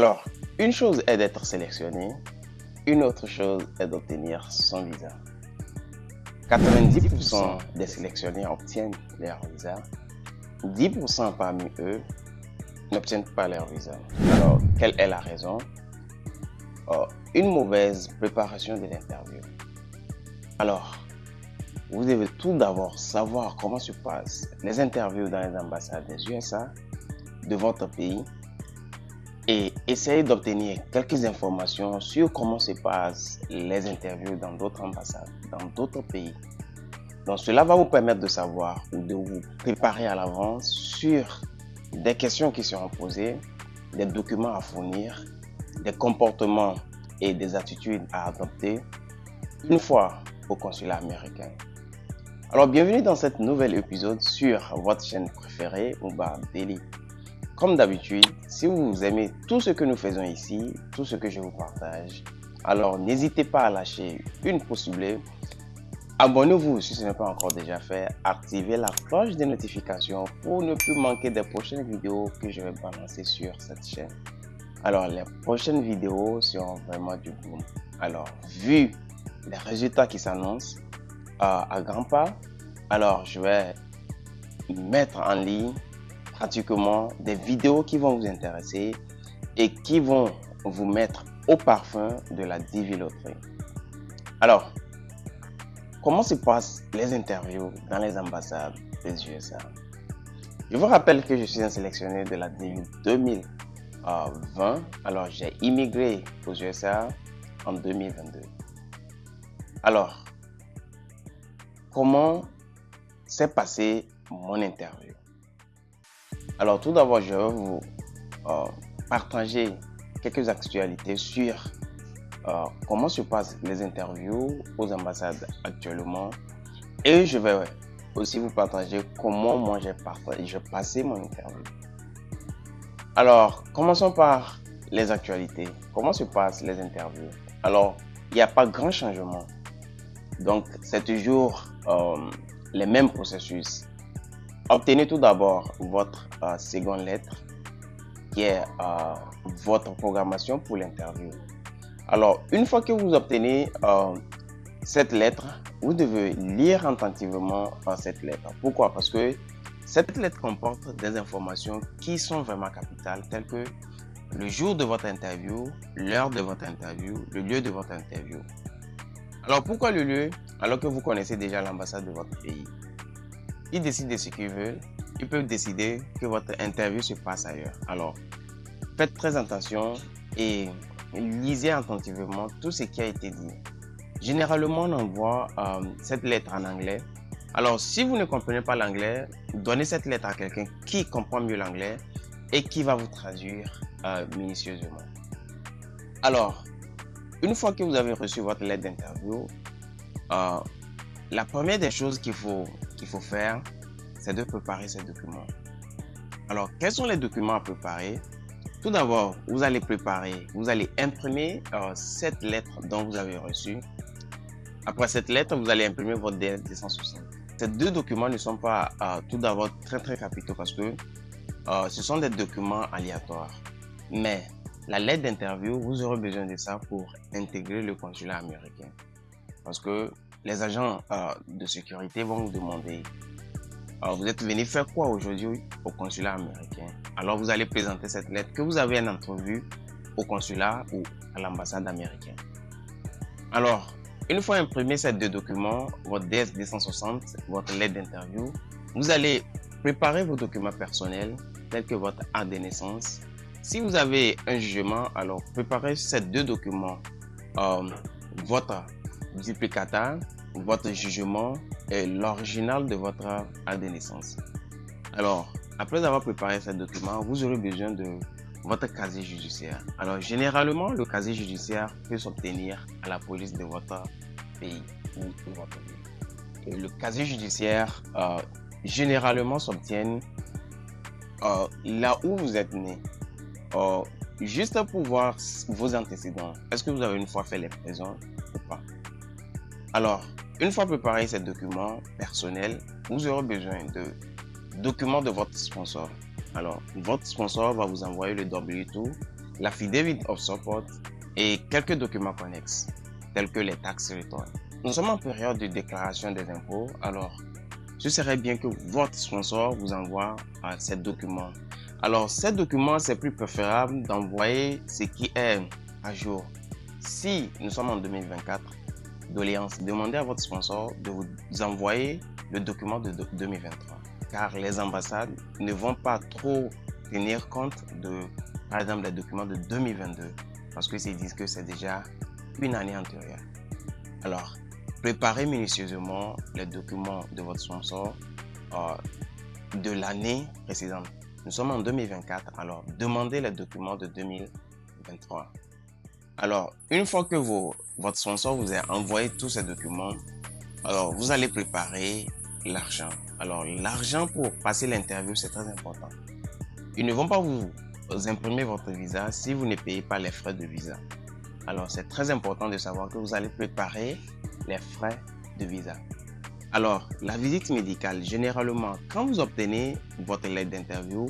Alors, une chose est d'être sélectionné, une autre chose est d'obtenir son visa. 90% des sélectionnés obtiennent leur visa, 10% parmi eux n'obtiennent pas leur visa. Alors, quelle est la raison? Une mauvaise préparation de l'interview. Alors, vous devez tout d'abord savoir comment se passent les interviews dans les ambassades des USA, de votre pays, et essayer d'obtenir quelques informations sur comment se passent les interviews dans d'autres ambassades, dans d'autres pays. Donc cela va vous permettre de savoir ou de vous préparer à l'avance sur des questions qui seront posées, des documents à fournir, des comportements et des attitudes à adopter une fois au consulat américain. Alors bienvenue dans cet nouvel épisode sur votre chaîne préférée, Uba Daily. Comme d'habitude, si vous aimez tout ce que nous faisons ici, tout ce que je vous partage, alors n'hésitez pas à lâcher une pouce bleu. Abonnez-vous si ce n'est pas encore déjà fait. Activez la cloche des notifications pour ne plus manquer des prochaines vidéos que je vais balancer sur cette chaîne. Alors, les prochaines vidéos seront vraiment du boom. Alors, vu les résultats qui s'annoncent à grands pas, alors je vais mettre en ligne pratiquement des vidéos qui vont vous intéresser et qui vont vous mettre au parfum de la Divi Lottery. Alors, comment se passent les interviews dans les ambassades des USA? Je vous rappelle que je suis un sélectionné de la Divi 2020. Alors, j'ai immigré aux USA en 2022. Alors, comment s'est passée mon interview? Alors, tout d'abord, je vais vous partager quelques actualités sur comment se passent les interviews aux ambassades actuellement. Et je vais aussi vous partager comment moi j'ai passé mon interview. Alors, commençons par les actualités. Comment se passent les interviews? Alors, il n'y a pas grand changement. Donc, c'est toujours les mêmes processus. Obtenez tout d'abord votre seconde lettre qui est votre programmation pour l'interview. Alors, une fois que vous obtenez cette lettre, vous devez lire attentivement cette lettre. Pourquoi? Parce que cette lettre comporte des informations qui sont vraiment capitales, telles que le jour de votre interview, l'heure de votre interview, le lieu de votre interview. Alors, pourquoi le lieu? Alors que vous connaissez déjà l'ambassade de votre pays. Ils décident de ce qu'ils veulent. Ils peuvent décider que votre interview se passe ailleurs. Alors, faites très attention et lisez attentivement tout ce qui a été dit. Généralement, on envoie cette lettre en anglais. Alors, si vous ne comprenez pas l'anglais, donnez cette lettre à quelqu'un qui comprend mieux l'anglais et qui va vous traduire minutieusement. Alors, une fois que vous avez reçu votre lettre d'interview, la première des choses qu'il faut faire, c'est de préparer ces documents. Alors, quels sont les documents à préparer? Tout d'abord, vous allez imprimer cette lettre dont vous avez reçu. Après cette lettre, vous allez imprimer votre DS-260. Ces deux documents ne sont pas tout d'abord très capitaux parce que ce sont des documents aléatoires. Mais la lettre d'interview, vous aurez besoin de ça pour intégrer le consulat américain. Parce que les agents de sécurité vont vous demander vous êtes venu faire quoi aujourd'hui au consulat américain? Alors vous allez présenter cette lettre que vous avez en entrevue au consulat ou à l'ambassade américaine. Alors, une fois imprimé ces deux documents, votre DS-260, votre lettre d'interview, vous allez préparer vos documents personnels tels que votre acte de naissance. Si vous avez un jugement, alors préparez ces deux documents, votre duplicata, votre jugement et l'original de votre acte de naissance. Alors, après avoir préparé ces documents, vous aurez besoin de votre casier judiciaire. Alors, généralement, le casier judiciaire peut s'obtenir à la police de votre pays ou de votre ville. Et le casier judiciaire, généralement, s'obtient là où vous êtes né. Juste pour voir vos antécédents. Est-ce que vous avez une fois fait les prisons ou pas? Alors, une fois préparé ces documents personnels, vous aurez besoin de documents de votre sponsor. Alors, votre sponsor va vous envoyer le W2 l'affidavit of support et quelques documents connexes, tels que les tax returns. Nous sommes en période de déclaration des impôts, alors ce serait bien que votre sponsor vous envoie ces documents. Alors, ces documents, c'est plus préférable d'envoyer ce qui est à jour. Si nous sommes en 2024, doléance, demandez à votre sponsor de vous envoyer le document de 2023. Car les ambassades ne vont pas trop tenir compte de, par exemple, les documents de 2022. Parce qu'ils disent que c'est déjà une année antérieure. Alors, préparez minutieusement les documents de votre sponsor de l'année précédente. Nous sommes en 2024, alors demandez les documents de 2023. Alors, une fois que votre sponsor vous a envoyé tous ces documents, alors vous allez préparer l'argent. Alors, l'argent pour passer l'interview, c'est très important. Ils ne vont pas vous imprimer votre visa si vous ne payez pas les frais de visa. Alors, c'est très important de savoir que vous allez préparer les frais de visa. Alors, la visite médicale, généralement, quand vous obtenez votre lettre d'interview,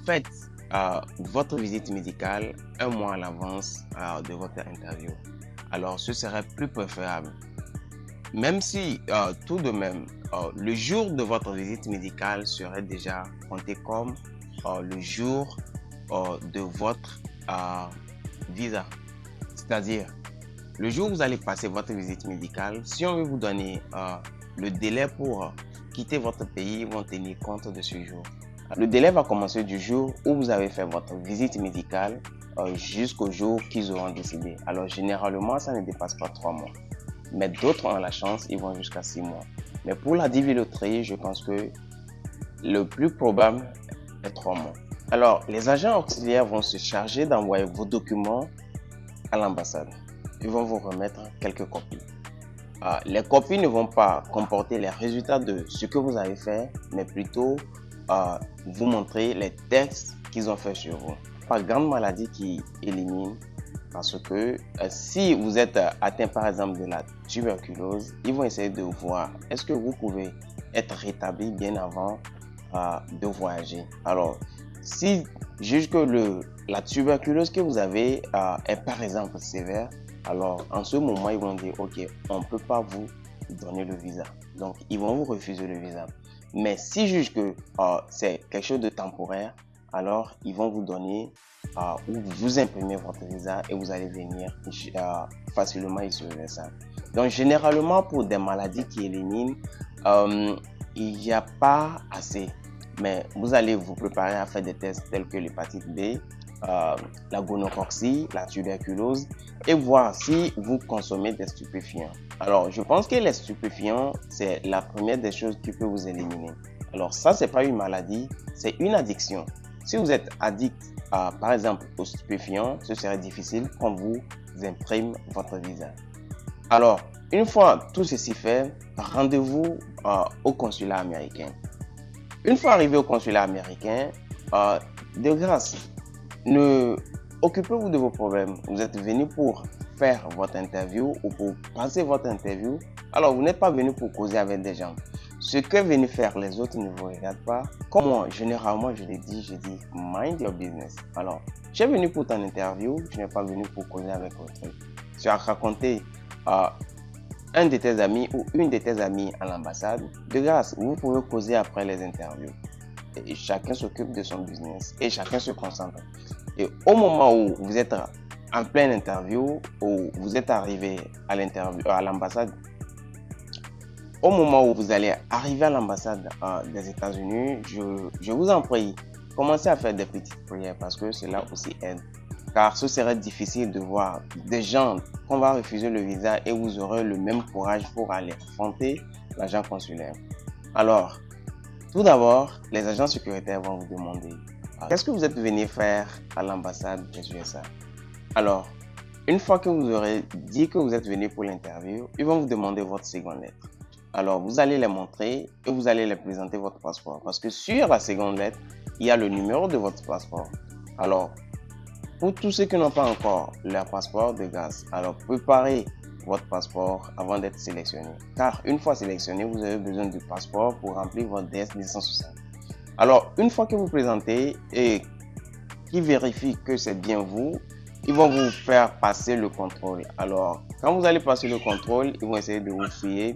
faites votre visite médicale un mois à l'avance de votre interview. Alors, ce serait plus préférable. Même si, tout de même, le jour de votre visite médicale serait déjà compté comme le jour de votre visa. C'est-à-dire, le jour où vous allez passer votre visite médicale, si on veut vous donner le délai pour quitter votre pays, ils vont tenir compte de ce jour. Le délai va commencer du jour où vous avez fait votre visite médicale jusqu'au jour qu'ils auront décidé. Alors généralement, ça ne dépasse pas 3 mois. Mais d'autres ont la chance, ils vont jusqu'à 6 mois. Mais pour la diviloterie, je pense que le plus probable est 3 mois. Alors, les agents auxiliaires vont se charger d'envoyer vos documents à l'ambassade. Ils vont vous remettre quelques copies. Les copies ne vont pas comporter les résultats de ce que vous avez fait, mais plutôt vous montrer les tests qu'ils ont fait sur vous. Pas grande maladie qui élimine, parce que si vous êtes atteint par exemple de la tuberculose, ils vont essayer de voir est-ce que vous pouvez être rétabli bien avant de voyager. Alors, si juge que la tuberculose que vous avez est par exemple sévère, alors en ce moment ils vont dire ok, on ne peut pas vous donner le visa, donc ils vont vous refuser le visa. Mais si juge que c'est quelque chose de temporaire, alors ils vont vous donner ou vous imprimer votre visa et vous allez venir facilement ici au USA. Donc généralement pour des maladies qui éliminent, il n'y a pas assez. Mais vous allez vous préparer à faire des tests tels que l'hépatite B, la gonorrhée, la tuberculose et voir si vous consommez des stupéfiants. Alors, je pense que les stupéfiants, c'est la première des choses qui peut vous éliminer. Alors, ça, c'est pas une maladie, c'est une addiction. Si vous êtes addict, par exemple, aux stupéfiants, ce serait difficile qu'on vous imprime votre visa. Alors, une fois tout ceci fait, rendez-vous au consulat américain. Une fois arrivé au consulat américain, de grâce, occupez-vous de vos problèmes. Vous êtes venu pour faire votre interview ou pour passer votre interview. Alors, vous n'êtes pas venu pour causer avec des gens. Ce que viennent faire les autres ne vous regarde pas. Comme moi, généralement, je dis, mind your business. Alors, je suis venu pour ton interview, je n'ai pas venu pour causer avec autrui. Tu as raconté un de tes amis ou une de tes amies à l'ambassade. De grâce, vous pouvez causer après les interviews. Et chacun s'occupe de son business et chacun se concentre. Et au moment où vous êtes en pleine interview, ou vous êtes arrivé à l'ambassade, au moment où vous allez arriver à l'ambassade des États-Unis, je vous en prie, commencez à faire des petites prières parce que cela aussi aide. Car ce serait difficile de voir des gens qu'on va refuser le visa et vous aurez le même courage pour aller affronter l'agent consulaire. Alors, tout d'abord, les agents sécuritaires vont vous demander qu'est-ce que vous êtes venu faire à l'ambassade des USA. Alors, une fois que vous aurez dit que vous êtes venu pour l'interview, ils vont vous demander votre seconde lettre. Alors, vous allez les montrer et vous allez les présenter votre passeport. Parce que sur la seconde lettre, il y a le numéro de votre passeport. Alors, pour tous ceux qui n'ont pas encore leur passeport de grâce, alors préparez votre passeport avant d'être sélectionné. Car une fois sélectionné, vous avez besoin du passeport pour remplir votre DS 260. Alors, une fois que vous présentez et qui vérifient que c'est bien vous, ils vont vous faire passer le contrôle. Alors, quand vous allez passer le contrôle, ils vont essayer de vous fouiller,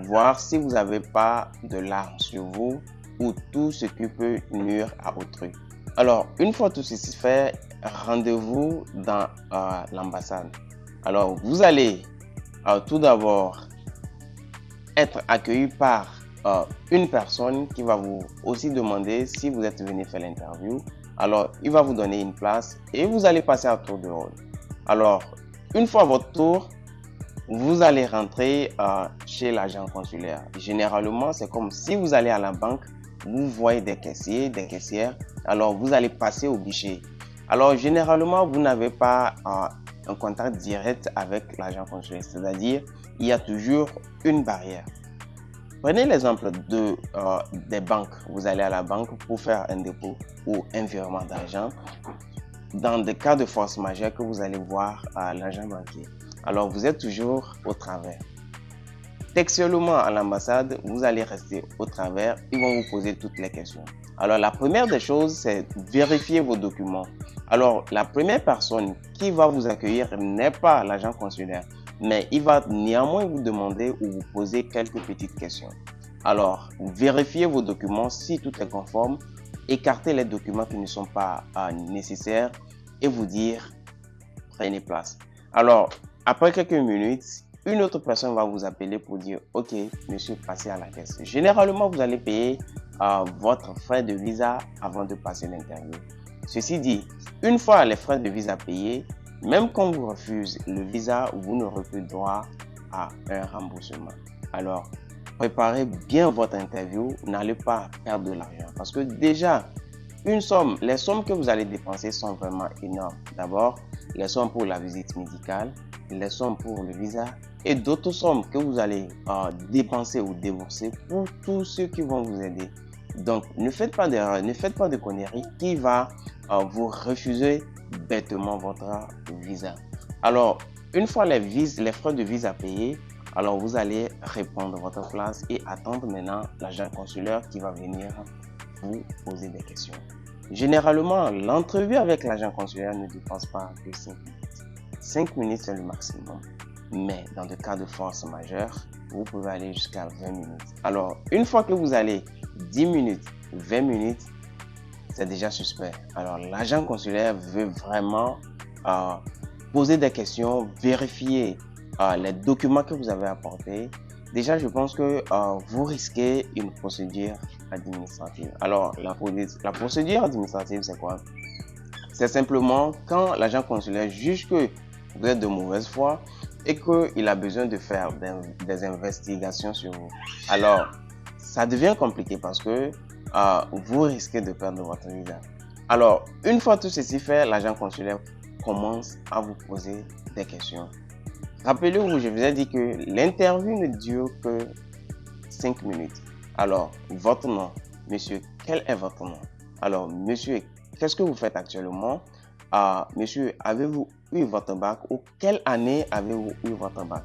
voir si vous n'avez pas de larmes sur vous ou tout ce qui peut nuire à autrui. Alors, une fois tout ceci fait, rendez-vous dans l'ambassade. Alors, vous allez tout d'abord être accueilli par une personne qui va vous aussi demander si vous êtes venu faire l'interview. Alors, il va vous donner une place et vous allez passer à tour de rôle. Alors, une fois votre tour, vous allez rentrer chez l'agent consulaire. Généralement, c'est comme si vous allez à la banque, vous voyez des caissiers, des caissières. Alors, vous allez passer au guichet. Alors, généralement, vous n'avez pas un contact direct avec l'agent consulaire. C'est-à-dire, il y a toujours une barrière. Prenez l'exemple des banques. Vous allez à la banque pour faire un dépôt ou un virement d'argent. Dans des cas de force majeure que vous allez voir l'agent banquier. Alors, vous êtes toujours au travers. Textuellement à l'ambassade, vous allez rester au travers. Ils vont vous poser toutes les questions. Alors, la première des choses, c'est vérifier vos documents. Alors, la première personne qui va vous accueillir n'est pas l'agent consulaire, mais il va néanmoins vous demander ou vous poser quelques petites questions. Alors, vérifiez vos documents si tout est conforme, écartez les documents qui ne sont pas nécessaires et vous dire prenez place. Alors, après quelques minutes, une autre personne va vous appeler pour dire ok, monsieur, passez à la caisse. Généralement, vous allez payer votre frais de visa avant de passer l'interview. Ceci dit, une fois les frais de visa payés, même quand vous refusez le visa, vous n'aurez plus droit à un remboursement. Alors, préparez bien votre interview, n'allez pas perdre de l'argent parce que déjà, les sommes que vous allez dépenser sont vraiment énormes. D'abord, les sommes pour la visite médicale, les sommes pour le visa et d'autres sommes que vous allez dépenser ou débourser pour tous ceux qui vont vous aider. Donc, ne faites pas d'erreur, ne faites pas de conneries qui va vous refuser bêtement votre visa. Alors, une fois les frais de visa payés, alors vous allez répondre à votre place et attendre maintenant l'agent consulaire qui va venir vous poser des questions. Généralement, l'entrevue avec l'agent consulaire ne dépense pas que 5 minutes. 5 minutes, c'est le maximum. Mais dans le cas de force majeure, vous pouvez aller jusqu'à 20 minutes. Alors, une fois que vous allez 10 minutes, 20 minutes, c'est déjà suspect. Alors, l'agent consulaire veut vraiment poser des questions, vérifier les documents que vous avez apportés. Déjà, je pense que vous risquez une procédure administrative. Alors, la procédure administrative, c'est quoi? C'est simplement quand l'agent consulaire juge que vous êtes de mauvaise foi et qu'il a besoin de faire des investigations sur vous. Alors, ça devient compliqué parce que vous risquez de perdre votre visa. Alors, une fois tout ceci fait, l'agent consulaire commence à vous poser des questions. Rappelez-vous, je vous ai dit que l'interview ne dure que 5 minutes. Alors, votre nom, monsieur, quel est votre nom? Alors, monsieur, qu'est-ce que vous faites actuellement? Monsieur, avez-vous eu votre bac ou quelle année avez-vous eu votre bac?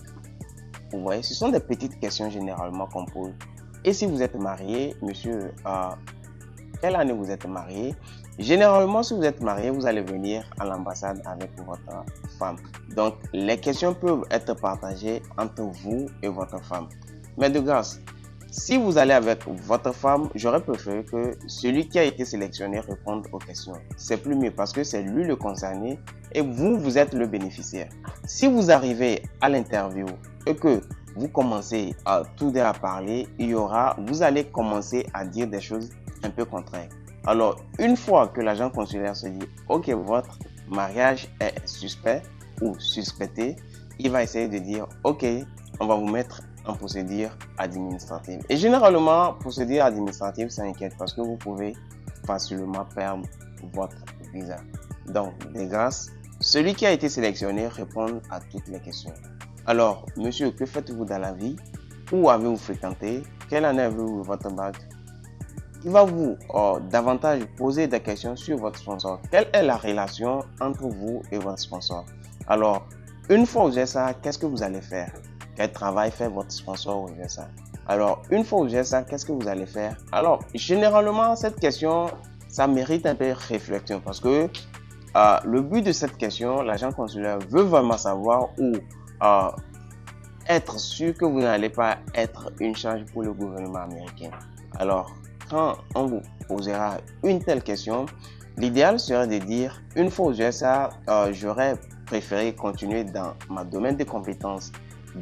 Vous voyez, ce sont des petites questions généralement qu'on pose. Et si vous êtes marié, monsieur, quelle année vous êtes marié? Généralement, si vous êtes marié, vous allez venir à l'ambassade avec votre femme. Donc, les questions peuvent être partagées entre vous et votre femme. Mais de grâce, si vous allez avec votre femme, j'aurais préféré que celui qui a été sélectionné réponde aux questions. C'est plus mieux parce que c'est lui le concerné et vous êtes le bénéficiaire. Si vous arrivez à l'interview et que vous commencez à parler, vous allez commencer à dire des choses un peu contraires. Alors, une fois que l'agent consulaire se dit « Ok, votre mariage est suspect ou suspecté », il va essayer de dire « Ok, on va vous mettre en procédure administrative ». Et généralement, procédure administrative, ça inquiète parce que vous pouvez facilement perdre votre visa. Donc, de grâce, celui qui a été sélectionné répond à toutes les questions. Alors, monsieur, que faites-vous dans la vie? Où avez-vous fréquenté? Quelle année avez-vous votre bac? Il va vous davantage poser des questions sur votre sponsor. Quelle est la relation entre vous et votre sponsor? Alors, une fois aux USA, qu'est-ce que vous allez faire? Quel travail fait votre sponsor aux USA? Alors, une fois aux USA, qu'est-ce que vous allez faire? Alors, généralement, cette question, ça mérite un peu de réflexion parce que le but de cette question, l'agent consulaire veut vraiment savoir ou être sûr que vous n'allez pas être une charge pour le gouvernement américain. Alors, quand on vous posera une telle question, l'idéal serait de dire, une fois aux USA, j'aurais préféré continuer dans ma domaine de compétences,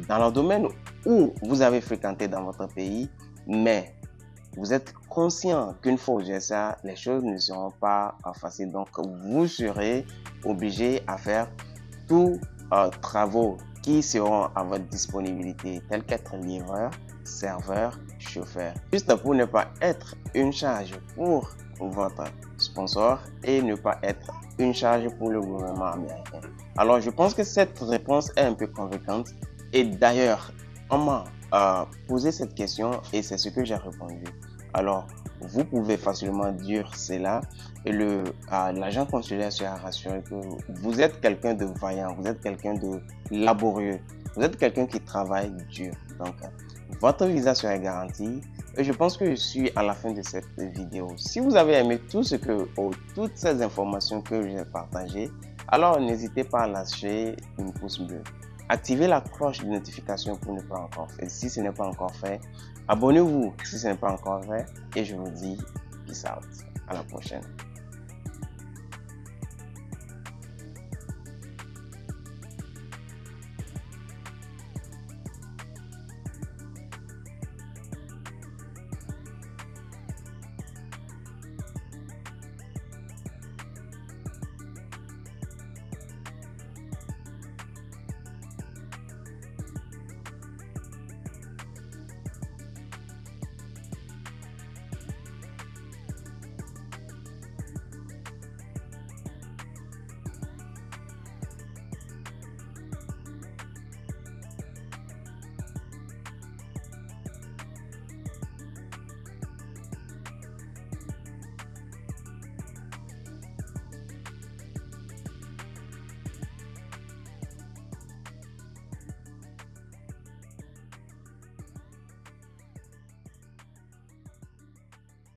dans le domaine où vous avez fréquenté dans votre pays, mais vous êtes conscient qu'une fois aux USA, les choses ne seront pas faciles. Donc, vous serez obligé à faire tous travaux qui seront à votre disponibilité, tels qu'être livreur, serveur, chauffeur. Juste pour ne pas être une charge pour votre sponsor et ne pas être une charge pour le gouvernement américain. Alors, je pense que cette réponse est un peu convaincante. Et d'ailleurs, on m'a posé cette question et c'est ce que j'ai répondu. Alors, vous pouvez facilement dire cela et l'agent consulaire sera rassuré que vous êtes quelqu'un de vaillant, vous êtes quelqu'un de laborieux, vous êtes quelqu'un qui travaille dur. Donc, votre visa sera garanti. Et je pense que je suis à la fin de cette vidéo. Si vous avez aimé toutes ces informations que j'ai partagées, alors n'hésitez pas à lâcher une pouce bleu. Activez la cloche de notification pour ne pas encore faire. Si ce n'est pas encore fait, abonnez-vous si ce n'est pas encore fait. Et je vous dis peace out. À la prochaine.